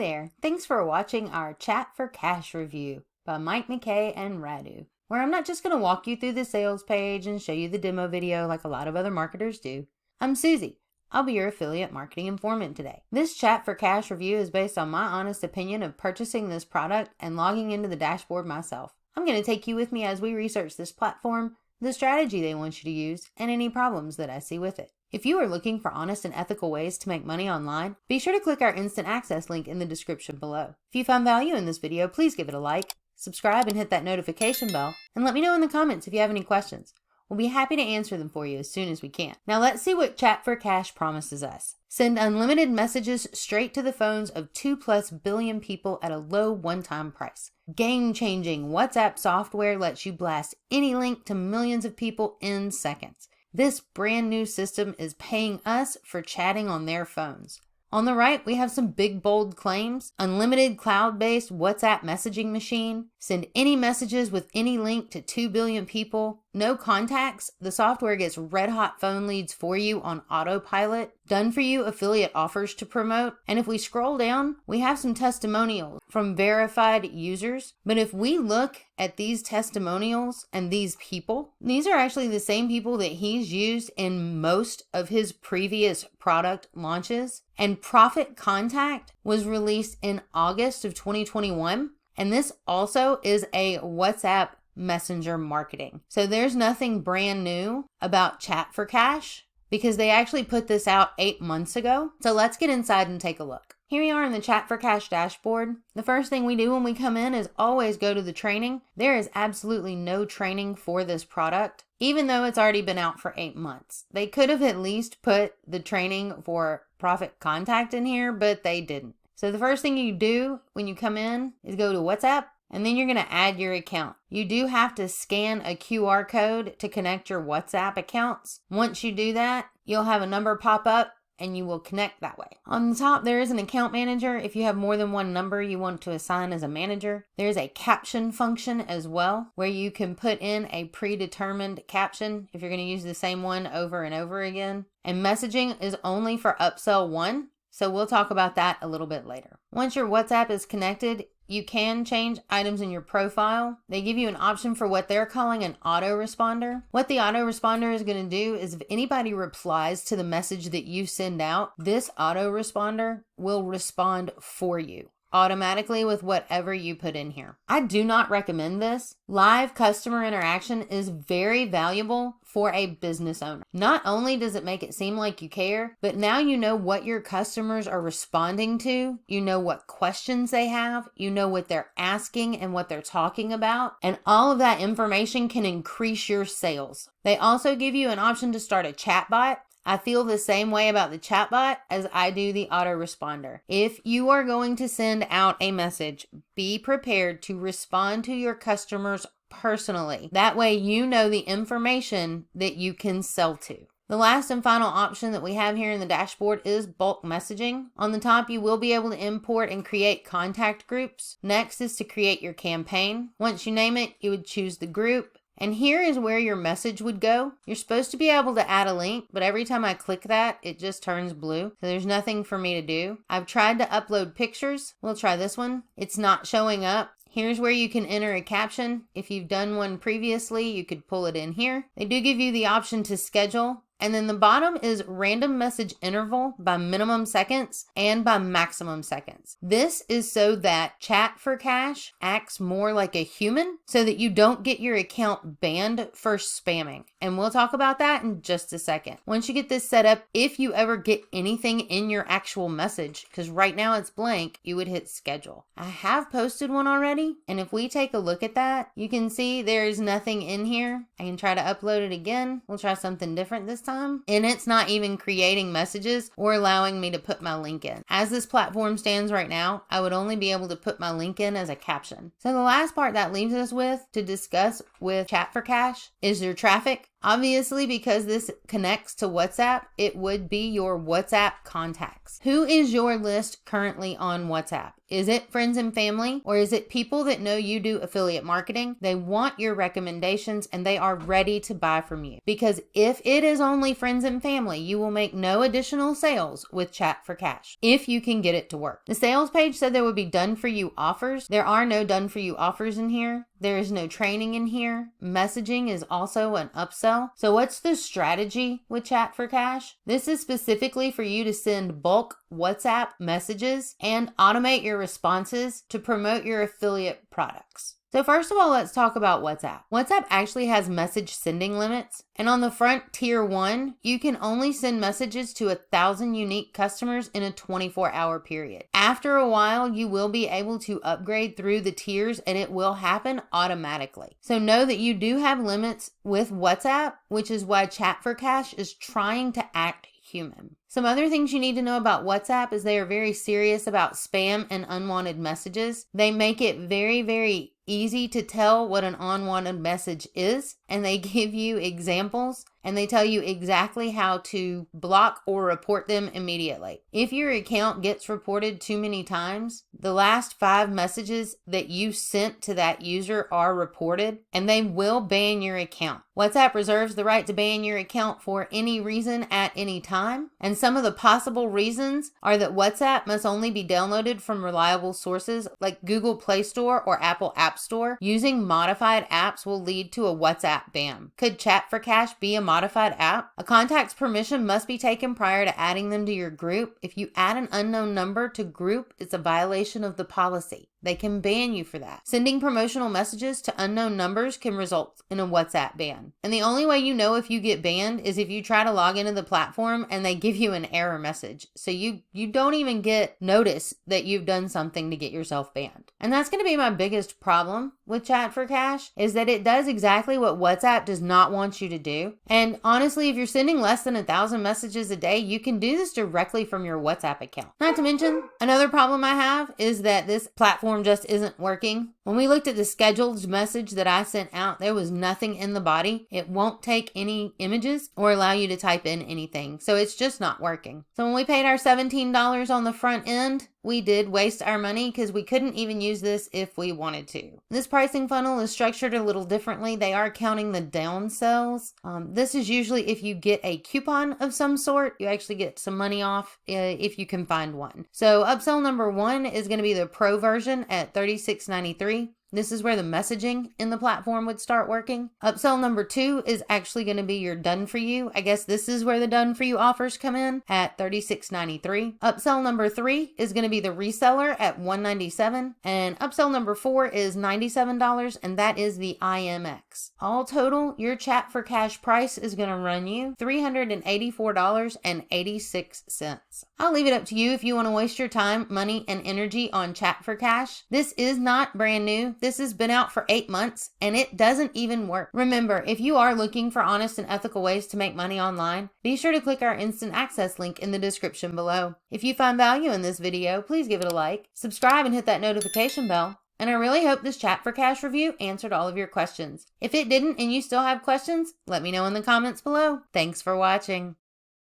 there, thanks for watching our Chat4Kash review by Mike McKay and Radu, where I'm not just going to walk you through the sales page and show you the demo video like a lot of other marketers do. I'm Susie. I'll be your affiliate marketing informant today. This Chat4Kash review is based on my honest opinion of purchasing this product and logging into the dashboard myself. I'm going to take you with me as we research this platform, the strategy they want you to use, and any problems that I see with it. If you are looking for honest and ethical ways to make money online, be sure to click our instant access link in the description below. If you found value in this video, please give it a like, subscribe, and hit that notification bell, and let me know in the comments if you have any questions. We'll be happy to answer them for you as soon as we can. Now let's see what Chat4Kash promises us. Send unlimited messages straight to the phones of 2+ billion people at a low one-time price. Game-changing WhatsApp software lets you blast any link to millions of people in seconds. This brand new system is paying us for chatting on their phones. On the right, we have some big, bold claims. Unlimited cloud-based WhatsApp messaging machine. Send any messages with any link to 2 billion people. No contacts. The software gets red-hot phone leads for you on autopilot. Done for you affiliate offers to promote. And if we scroll down, we have some testimonials from verified users. But if we look at these testimonials and these people, these are actually the same people that he's used in most of his previous product launches. And Profit Contact was released in August of 2021. And this also is a WhatsApp messenger marketing. So there's nothing brand new about Chat4Kash because they actually put this out 8 months ago. So let's get inside and take a look. Here we are in the Chat4Kash dashboard. The first thing we do when we come in is always go to the training. There is absolutely no training for this product, even though it's already been out for 8 months. They could have at least put the training for Profit Contact in here, but they didn't. So the first thing you do when you come in is go to WhatsApp, and then you're going to add your account. You do have to scan a QR code to connect your WhatsApp accounts. Once you do that, you'll have a number pop up and you will connect that way. On the top, there is an account manager. If you have more than one number you want to assign as a manager, there's a caption function as well, where you can put in a predetermined caption if you're going to use the same one over and over again. And messaging is only for upsell 1. So we'll talk about that a little bit later. Once your WhatsApp is connected, you can change items in your profile. They give you an option for what they're calling an autoresponder. What the autoresponder is going to do is if anybody replies to the message that you send out, this autoresponder will respond for you automatically with whatever you put in here. I do not recommend this. Live customer interaction is very valuable for a business owner. Not only does it make it seem like you care, but now you know what your customers are responding to. You know what questions they have. You know what they're asking and what they're talking about. And all of that information can increase your sales. They also give you an option to start a chatbot. I feel the same way about the chatbot as I do the autoresponder. If you are going to send out a message, be prepared to respond to your customers personally. That way you know the information that you can sell to. The last and final option that we have here in the dashboard is bulk messaging. On the top, you will be able to import and create contact groups. Next is to create your campaign. Once you name it, you would choose the group. And here is where your message would go. You're supposed to be able to add a link, but every time I click that, it just turns blue. So there's nothing for me to do. I've tried to upload pictures. We'll try this one. It's not showing up. Here's where you can enter a caption. If you've done one previously, you could pull it in here. They do give you the option to schedule. And then the bottom is random message interval by minimum seconds and by maximum seconds. This is so that Chat4Kash acts more like a human so that you don't get your account banned for spamming. And we'll talk about that in just a second. Once you get this set up, if you ever get anything in your actual message, because right now it's blank, you would hit schedule. I have posted one already. And if we take a look at that, you can see there is nothing in here. I can try to upload it again. We'll try something different this time. And it's not even creating messages or allowing me to put my link in. As this platform stands right now, I would only be able to put my link in as a caption. So the last part that leaves us with to discuss with Chat4Kash is their traffic. Obviously, because this connects to WhatsApp, it would be your WhatsApp contacts. Who is your list currently on WhatsApp? Is it friends and family, or is it people that know you do affiliate marketing? They want your recommendations and they are ready to buy from you. Because if it is only friends and family, you will make no additional sales with Chat4Kash if you can get it to work. The sales page said there would be done for you offers. There are no done for you offers in here. There is no training in here. Messaging is also an upsell. So what's the strategy with Chat4Kash? This is specifically for you to send bulk WhatsApp messages and automate your responses to promote your affiliate products. So first of all, let's talk about WhatsApp. WhatsApp actually has message sending limits. And on the front tier 1, you can only send messages to 1,000 unique customers in a 24-hour period. After a while, you will be able to upgrade through the tiers and it will happen automatically. So know that you do have limits with WhatsApp, which is why Chat4Kash is trying to act human. Some other things you need to know about WhatsApp is they are very serious about spam and unwanted messages. They make it very, very easy to tell what an unwanted message is, and they give you examples and they tell you exactly how to block or report them immediately. If your account gets reported too many times, the last 5 messages that you sent to that user are reported and they will ban your account. WhatsApp reserves the right to ban your account for any reason at any time. And some of the possible reasons are that WhatsApp must only be downloaded from reliable sources like Google Play Store or Apple App Store. Using modified apps will lead to a WhatsApp ban. Could Chat4Kash be a modified app? A contact's permission must be taken prior to adding them to your group. If you add an unknown number to group, it's a violation of the policy. They can ban you for that. Sending promotional messages to unknown numbers can result in a WhatsApp ban. And the only way you know if you get banned is if you try to log into the platform and they give you an error message. So you don't even get notice that you've done something to get yourself banned. And that's going to be my biggest problem with Chat4Kash, is that it does exactly what WhatsApp does not want you to do. And honestly, if you're sending less than 1,000 messages a day, you can do this directly from your WhatsApp account. Not to mention, another problem I have is that this platform just isn't working. When we looked at the scheduled message that I sent out, there was nothing in the body. It won't take any images or allow you to type in anything. So it's just not working. So when we paid our $17 on the front end, we did waste our money because we couldn't even use this if we wanted to. This pricing funnel is structured a little differently. They are counting the down sells. This is usually if you get a coupon of some sort, you actually get some money off if you can find one. So upsell number 1 is going to be the pro version at $36.93. This is where the messaging in the platform would start working. Upsell number 2 is actually going to be your done for you. I guess this is where the done for you offers come in at $36.93. Upsell number 3 is going to be the reseller at $197. And upsell number 4 is $97, and that is the IMX. All total, your Chat4Kash price is going to run you $384.86. I'll leave it up to you if you want to waste your time, money, and energy on Chat4Kash. This is not brand new. This has been out for 8 months and it doesn't even work. Remember, if you are looking for honest and ethical ways to make money online, be sure to click our instant access link in the description below. If you find value in this video, please give it a like, subscribe, and hit that notification bell. And I really hope this Chat4Kash review answered all of your questions. If it didn't and you still have questions, let me know in the comments below. Thanks for watching.